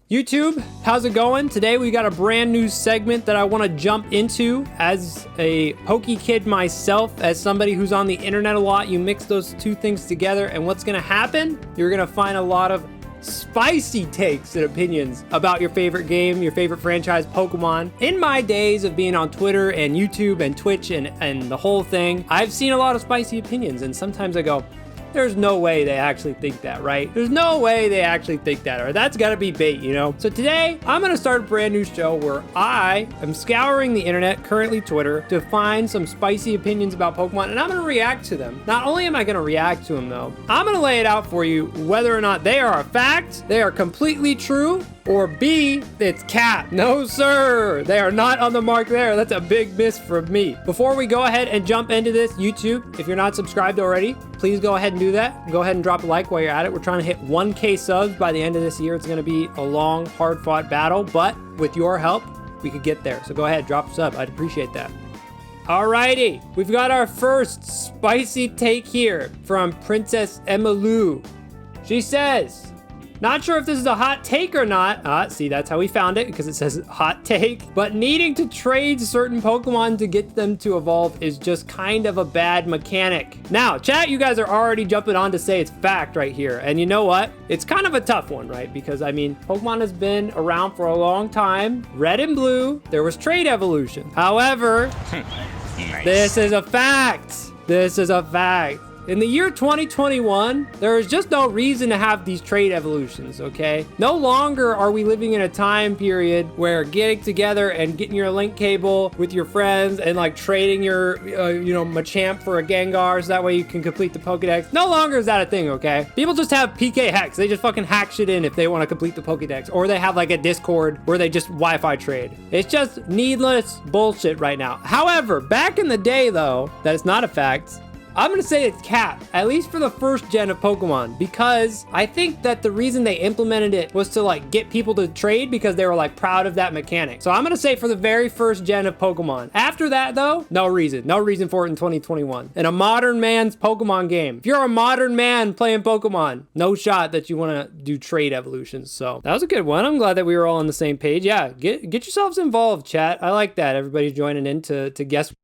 YouTube, how's it going? Today we got a brand new segment that I want to jump into. As a Pokey kid myself, as somebody who's on the internet a lot, you mix those two things together and what's going to happen? You're going to find a lot of spicy takes and opinions about your favorite game, your favorite franchise, Pokemon. In my days of being on Twitter and YouTube and Twitch and the whole thing, I've seen a lot of spicy opinions, and sometimes I go, there's no way they actually think that, right? There's no way they actually think that, or that's gotta be bait, you know? So today, I'm gonna start a brand new show where I am scouring the internet, currently Twitter, to find some spicy opinions about Pokemon, and I'm gonna react to them. Not only am I gonna react to them though, I'm gonna lay it out for you whether or not they are a fact, they are completely true, or B, it's cap. No, sir. They are not on the mark there. That's a big miss from me. Before we go ahead and jump into this, YouTube, if you're not subscribed already, please go ahead and do that. Go ahead and drop a like while you're at it. We're trying to hit 1K subs by the end of this year. It's going to be a long, hard-fought battle, but with your help, we could get there. So go ahead, drop a sub. I'd appreciate that. Alrighty, we've got our first spicy take here from Princess Emmylou. She says, not sure if this is a hot take or not. See, that's how we found it, because it says hot take. But needing to trade certain Pokemon to get them to evolve is just kind of a bad mechanic. Now, chat, you guys are already jumping on to say it's fact right here. And you know what? It's kind of a tough one, right? Because, I mean, Pokemon has been around for a long time. Red and blue, there was trade evolution. However, nice. This is a fact. This is a fact. In the year 2021, there is just no reason to have these trade evolutions, okay? No longer are we living in a time period where getting together and getting your link cable with your friends and like trading your, Machamp for a Gengar so that way you can complete the Pokedex. No longer is that a thing, okay? People just have PK hacks. They just fucking hack shit in if they want to complete the Pokedex. Or they have like a Discord where they just Wi-Fi trade. It's just needless bullshit right now. However, back in the day though, that is not a fact, I'm gonna say it's cap, at least for the first gen of Pokemon, because I think that the reason they implemented it was to like get people to trade because they were like proud of that mechanic. So I'm gonna say for the very first gen of Pokemon. After that though, no reason for it in 2021. In a modern man's Pokemon game, if you're a modern man playing Pokemon, no shot that you wanna do trade evolutions. So that was a good one. I'm glad that we were all on the same page. Yeah, get yourselves involved, chat. I like that. Everybody's joining in to guess.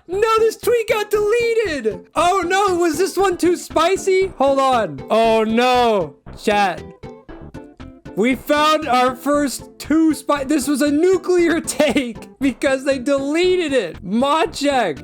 No, this tweet got deleted. Oh no, was this one too spicy? Hold on. Oh no, chat. We found our first two this was a nuclear take because they deleted it. Mod check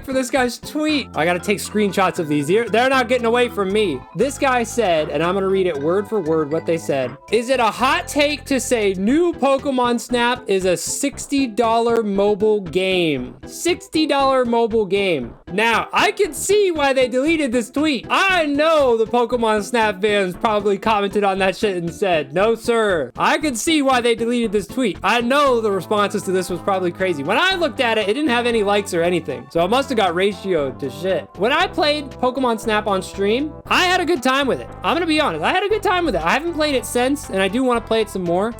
for this guy's tweet. I gotta take screenshots of these. They're not getting away from me. This guy said, and I'm gonna read it word for word what they said. Is it a hot take to say new Pokemon Snap is a $60 mobile game? $60 mobile game. Now, I can see why they deleted this tweet. I know the Pokemon Snap fans probably commented on that shit and said, no sir. I could see why they deleted this tweet. I know the responses to this was probably crazy. When I looked at it, it didn't have any likes or anything. So it must have got ratioed to shit. When I played Pokemon Snap on stream, I had a good time with it. I'm gonna be honest. I had a good time with it. I haven't played it since, and I do want to play it some more.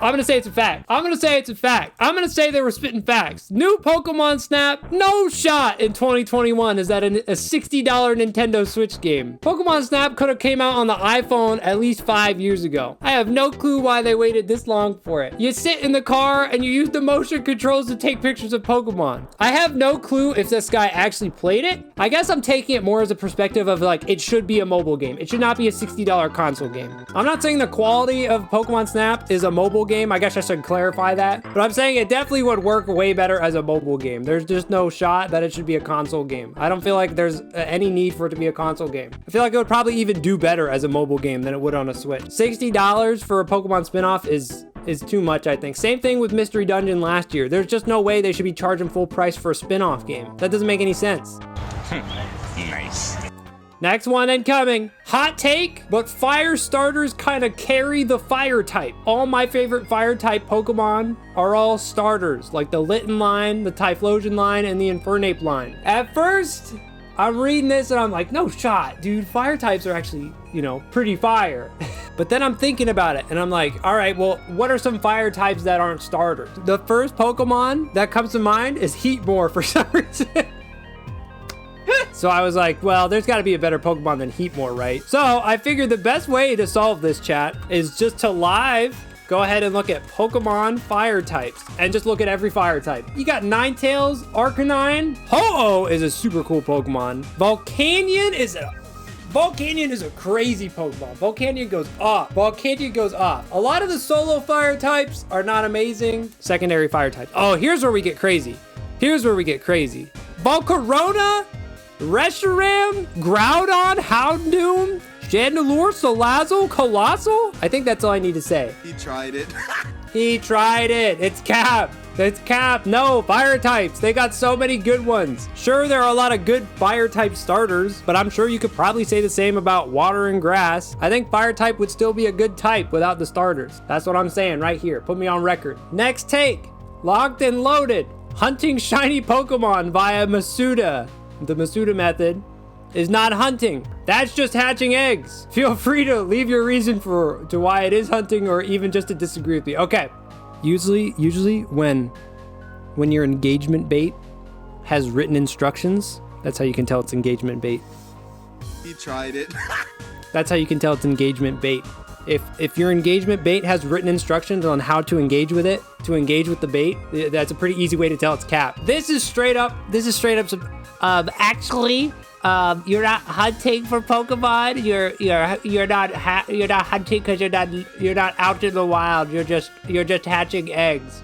I'm gonna say it's a fact. I'm gonna say they were spitting facts. New Pokemon Snap, no shot in 2021 is that a $60 Nintendo Switch game. Pokemon Snap could have came out on the iPhone at least 5 years ago. I have no clue why they waited this long for it. You sit in the car and you use the motion controls to take pictures of Pokemon. I have no clue if this guy actually played it. I guess I'm taking it more as a perspective of like, it should be a mobile game. It should not be a $60 console game. I'm not saying the quality of Pokemon Snap is a mobile game. I guess I should clarify that. But I'm saying it definitely would work way better as a mobile game. There's just no shot that it should be a console game. I don't feel like there's any need for it to be a console game. I feel like it would probably even do better as a mobile game than it would on a Switch. $60 for a Pokemon spinoff is too much, I think. Same thing with Mystery Dungeon last year. There's just no way they should be charging full price for a spinoff game. That doesn't make any sense. Nice. Next one incoming. Hot take, but fire starters kind of carry the fire type. All my favorite fire type Pokemon are all starters, like the Litten line, the Typhlosion line, and the Infernape line. At first, I'm reading this and I'm like, no shot, dude. Fire types are actually, pretty fire. But then I'm thinking about it and I'm like, all right, well, what are some fire types that aren't starters? The first Pokemon that comes to mind is Heatmore for some reason. So I was like, well, there's got to be a better Pokemon than Heatmore, right? So I figured the best way to solve this, chat, is just to live go ahead and look at Pokemon fire types and just look at every fire type. You got Ninetales, Arcanine. Ho-Oh is a super cool Pokemon. Volcanion is a crazy Pokemon. Volcanion goes off. A lot of the solo fire types are not amazing. Secondary fire types. Oh, here's where we get crazy. Volcarona, Reshiram, Groudon, Houndoom, Chandelure, Salazzle, Colossal. I think that's all I need to say. He tried it. He tried it. It's Cap. No, fire types. They got so many good ones. Sure, there are a lot of good fire type starters, but I'm sure you could probably say the same about water and grass. I think fire type would still be a good type without the starters. That's what I'm saying right here. Put me on record. Next take. Locked and loaded. Hunting shiny Pokemon via Masuda. The Masuda method is not hunting. That's just hatching eggs. Feel free to leave your reason to why it is hunting or even just to disagree with me. Okay. Usually when your engagement bait has written instructions, that's how you can tell it's engagement bait. He tried it. That's how you can tell it's engagement bait. If your engagement bait has written instructions on how to engage with it, to engage with the bait, that's a pretty easy way to tell it's Cap. This is straight up actually, you're not hunting for Pokemon. You're not hunting because you're not out in the wild. You're just hatching eggs.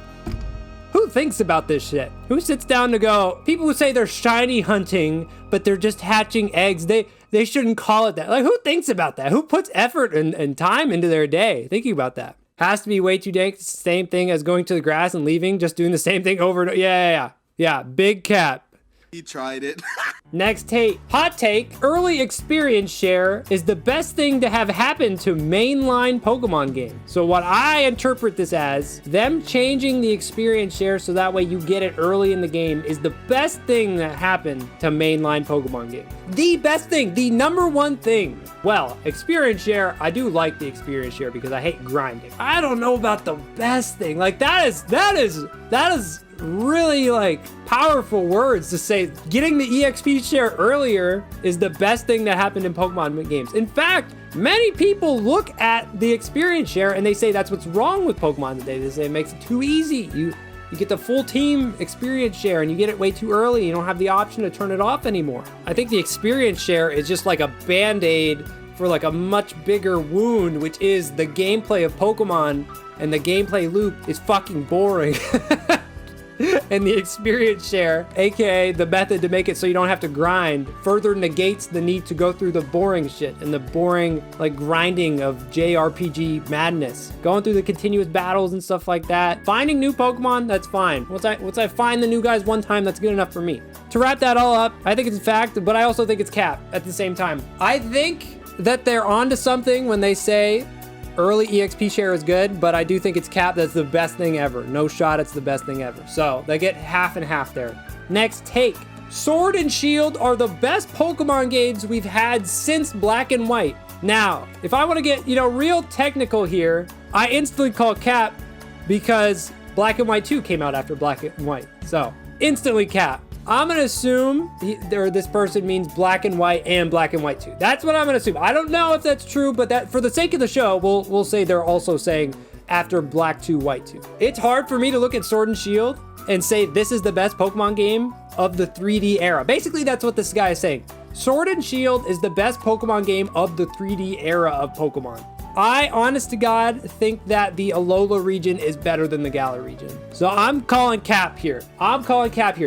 Who thinks about this shit? Who sits down to go, people who say they're shiny hunting, but they're just hatching eggs, they shouldn't call it that. Like, who thinks about that? Who puts effort and time into their day thinking about that? Has to be way too dank. It's the same thing as going to the grass and leaving, just doing the same thing over and over. Yeah, big Cap. He tried it. Next take. Hot take. Early experience share is the best thing to have happen to mainline Pokemon games. So what I interpret this as, them changing the experience share so that way you get it early in the game is the best thing that happened to mainline Pokemon games. The best thing, the number one thing. Well, experience share, I do like the experience share because I hate grinding. I don't know about the best thing. Like that is really like powerful words to say. Getting the EXP share earlier is the best thing that happened in Pokemon games. In fact, many people look at the experience share and they say that's what's wrong with Pokemon today. They say it makes it too easy. You get the full team experience share and you get it way too early. You don't have the option to turn it off anymore. I think the experience share is just like a band-aid for like a much bigger wound, which is the gameplay of Pokemon, and the gameplay loop is fucking boring. And the experience share, aka the method to make it so you don't have to grind, further negates the need to go through the boring shit and the boring like grinding of JRPG madness. Going through the continuous battles and stuff like that. Finding new Pokemon, that's fine. Once I find the new guys one time, that's good enough for me. To wrap that all up, I think it's fact, but I also think it's Cap at the same time. I think that they're onto something when they say early EXP share is good, but I do think it's Cap that's the best thing ever. No shot, it's the best thing ever. So they get half and half there. Next take. Sword and Shield are the best Pokemon games we've had since Black and White. Now, if I want to get, real technical here, I instantly call Cap because Black and White 2 came out after Black and White. So, instantly Cap. I'm going to assume this person means Black and White and Black and White 2. That's what I'm going to assume. I don't know if that's true, but that for the sake of the show, we'll say they're also saying after Black 2, White 2. It's hard for me to look at Sword and Shield and say this is the best Pokemon game of the 3D era. Basically, that's what this guy is saying. Sword and Shield is the best Pokemon game of the 3D era of Pokemon. I, honest to God, think that the Alola region is better than the Galar region. So I'm calling Cap here.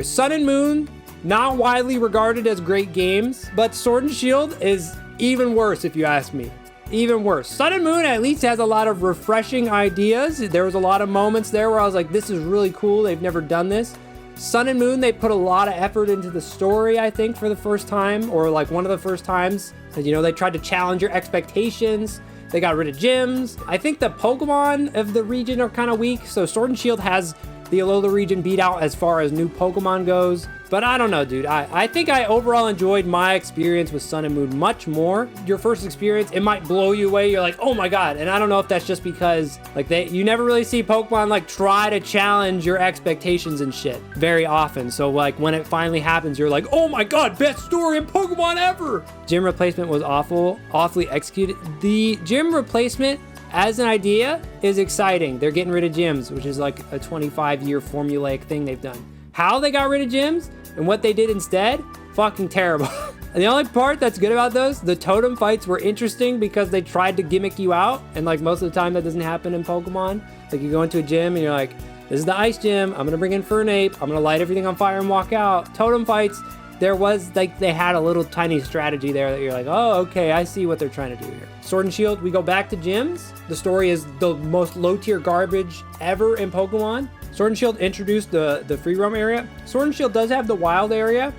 Sun and Moon, not widely regarded as great games, but Sword and Shield is even worse if you ask me. Even worse. Sun and Moon at least has a lot of refreshing ideas. There was a lot of moments there where I was like, this is really cool. They've never done this. Sun and Moon, they put a lot of effort into the story, I think, for the first time, or like one of the first times. They tried to challenge your expectations. They got rid of gyms. I think the Pokemon of the region are kind of weak. So Sword and Shield has the Alola region beat out as far as new Pokemon goes. But I don't know, dude. I think I overall enjoyed my experience with Sun and Moon much more. Your first experience, it might blow you away. You're like, oh my God. And I don't know if that's just because like you never really see Pokemon like try to challenge your expectations and shit very often. So like when it finally happens, you're like, oh my God, best story in Pokemon ever. Gym replacement was awfully executed. The gym replacement as an idea is exciting. They're getting rid of gyms, which is like a 25-year formulaic thing they've done. How they got rid of gyms and what they did instead, fucking terrible. And the only part that's good about those, the totem fights were interesting because they tried to gimmick you out. And like most of the time that doesn't happen in Pokemon. Like you go into a gym and you're like, this is the ice gym. I'm gonna bring in Fernape. I'm gonna light everything on fire and walk out. Totem fights, there was like, they had a little tiny strategy there that you're like, oh, okay, I see what they're trying to do here. Sword and Shield, we go back to gyms. The story is the most low tier garbage ever in Pokemon. Sword and Shield introduced the free roam area. Sword and Shield does have the wild area,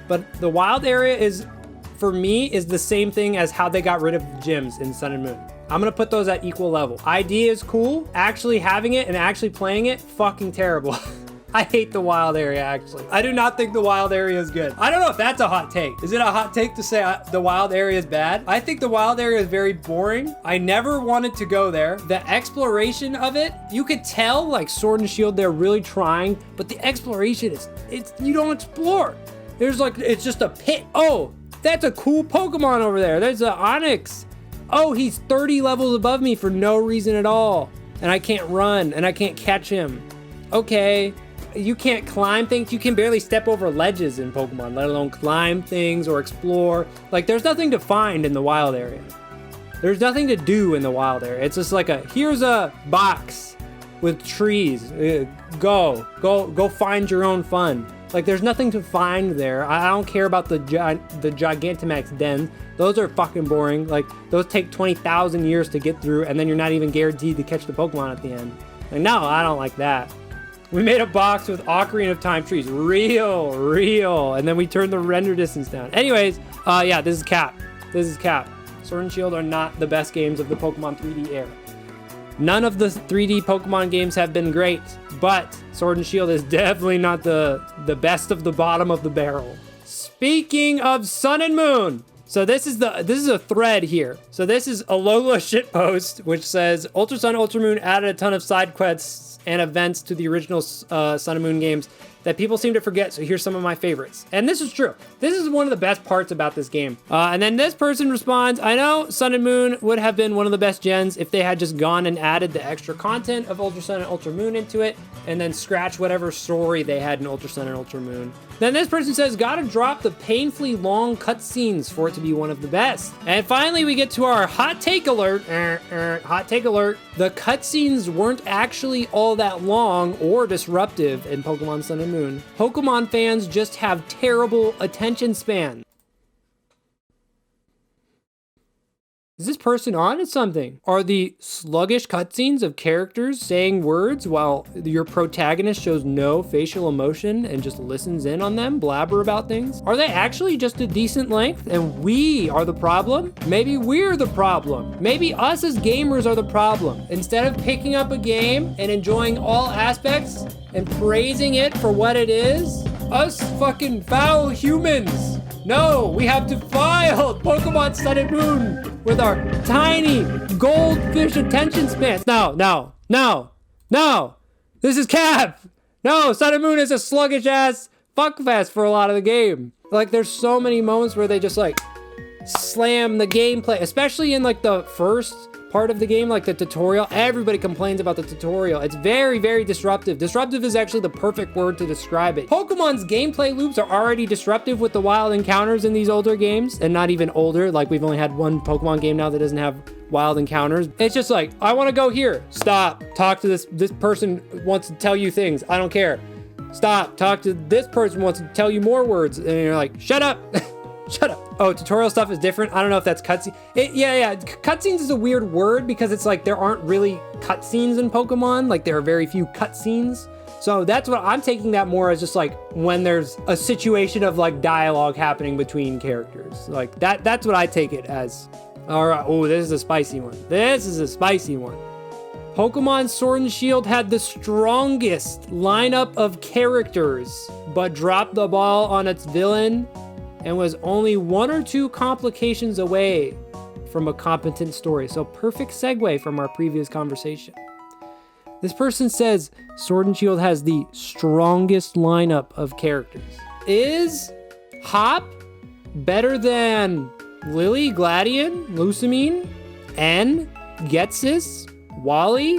but the wild area is, for me, is the same thing as how they got rid of gyms in Sun and Moon. I'm gonna put those at equal level. Idea is cool. Actually having it and actually playing it, fucking terrible. I hate the wild area, actually. I do not think the wild area is good. I don't know if that's a hot take. Is it a hot take to say the wild area is bad? I think the wild area is very boring. I never wanted to go there. The exploration of it, you could tell like Sword and Shield, they're really trying, but the exploration it's you don't explore. There's like, it's just a pit. Oh, that's a cool Pokemon over there. There's an Onyx. Oh, he's 30 levels above me for no reason at all. And I can't run and I can't catch him. Okay. You can't climb things. You can barely step over ledges in Pokemon, let alone climb things or explore. Like, there's nothing to find in the wild area. There's nothing to do in the wild area. It's just like here's a box with trees. Go find your own fun. Like, there's nothing to find there. I don't care about the Gigantamax den. Those are fucking boring. Like, those take 20,000 years to get through, and then you're not even guaranteed to catch the Pokemon at the end. Like, no, I don't like that. We made a box with Ocarina of Time trees. Real. And then we turned the render distance down. Anyways, yeah, this is Cap. Sword and Shield are not the best games of the Pokemon 3D era. None of the 3D Pokemon games have been great, but Sword and Shield is definitely not the best of the bottom of the barrel. Speaking of Sun and Moon, so this is a thread here. So this is Alola shitpost, which says Ultra Sun, Ultra Moon added a ton of side quests and events to the original Sun and Moon games that people seem to forget, so here's some of my favorites. And this is true. This is one of the best parts about this game. And then this person responds, I know Sun and Moon would have been one of the best gens if they had just gone and added the extra content of Ultra Sun and Ultra Moon into it, and then scratch whatever story they had in Ultra Sun and Ultra Moon. Then this person says, gotta drop the painfully long cutscenes for it to be one of the best. And finally, we get to our hot take alert. Hot take alert. The cutscenes weren't actually all that long or disruptive in Pokemon Sun and Moon. Pokemon fans just have terrible attention span. Is this person on to something? Are the sluggish cutscenes of characters saying words while your protagonist shows no facial emotion and just listens in on them, blabber about things? Are they actually just a decent length and we are the problem? Maybe we're the problem. Maybe us as gamers are the problem. Instead of picking up a game and enjoying all aspects and praising it for what it is, us fucking foul humans. No, we have defiled Pokemon Sun and Moon with our tiny goldfish attention spans. No. This is Cap. No, Sun and Moon is a sluggish ass fuckfest for a lot of the game. Like, there's so many moments where they just like slam the gameplay, especially in like the first part of the game, like the tutorial. Everybody complains about the tutorial. It's very, very disruptive. Disruptive is actually the perfect word to describe it. Pokemon's gameplay loops are already disruptive with the wild encounters in these older games, and not even older. Like, we've only had one Pokemon game now that doesn't have wild encounters. It's just like, I want to go here. Stop. Talk to this person wants to tell you things. I don't care. Stop. Talk to this person wants to tell you more words. And you're like, shut up. Shut up. Oh, tutorial stuff is different. I don't know if that's cutscene. Yeah. Cutscenes is a weird word because it's like there aren't really cutscenes in Pokemon. Like, there are very few cutscenes. So that's what I'm taking that more as just like when there's a situation of like dialogue happening between characters. Like that's what I take it as. All right. Oh, this is a spicy one. Pokemon Sword and Shield had the strongest lineup of characters, but dropped the ball on its villain and was only 1 or 2 complications away from a competent story. So perfect segue from our previous conversation. This person says Sword and Shield has the strongest lineup of characters. Is Hop better than Lily, Gladion, Lusamine, N, Getsis, Wally?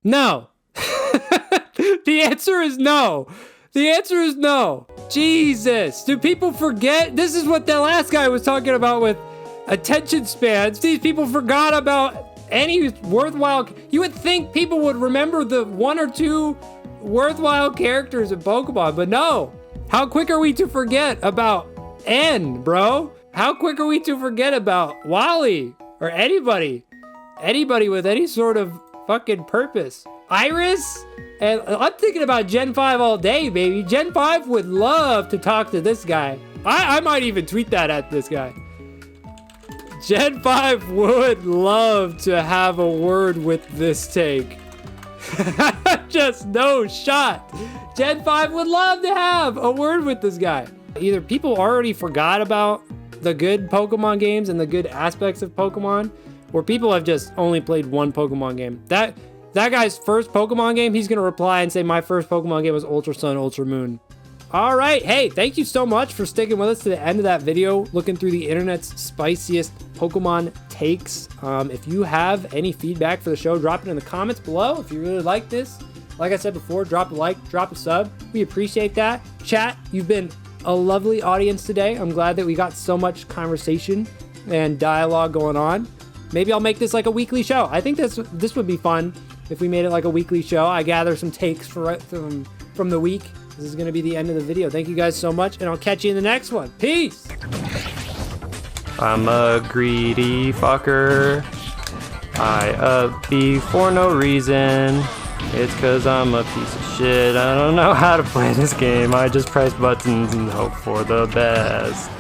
No. The answer is no. The answer is no. Jesus. Do people forget? This is what the last guy was talking about with attention spans. These people forgot about any worthwhile. You would think people would remember the 1 or 2 worthwhile characters in Pokemon, but no. How quick are we to forget about N, bro? How quick are we to forget about Wally or anybody? Anybody with any sort of fucking purpose. Iris? And I'm thinking about Gen 5 all day, baby. Gen 5 would love to talk to this guy. I might even tweet that at this guy. Gen 5 would love to have a word with this take. Just no shot. Gen 5 would love to have a word with this guy. Either people already forgot about the good Pokemon games and the good aspects of Pokemon, or people have just only played one Pokemon game. That guy's first Pokemon game, he's gonna reply and say, my first Pokemon game was Ultra Sun, Ultra Moon. All right, hey, thank you so much for sticking with us to the end of that video, looking through the internet's spiciest Pokemon takes. If you have any feedback for the show, drop it in the comments below. If you really like this, like I said before, drop a like, drop a sub. We appreciate that. Chat, you've been a lovely audience today. I'm glad that we got so much conversation and dialogue going on. Maybe I'll make this like a weekly show. I think this would be fun if we made it like a weekly show. I gather some takes from the week. This is going to be the end of the video. Thank you guys so much, and I'll catch you in the next one. Peace! I'm a greedy fucker. I up B for no reason. It's cause I'm a piece of shit. I don't know how to play this game. I just press buttons and hope for the best.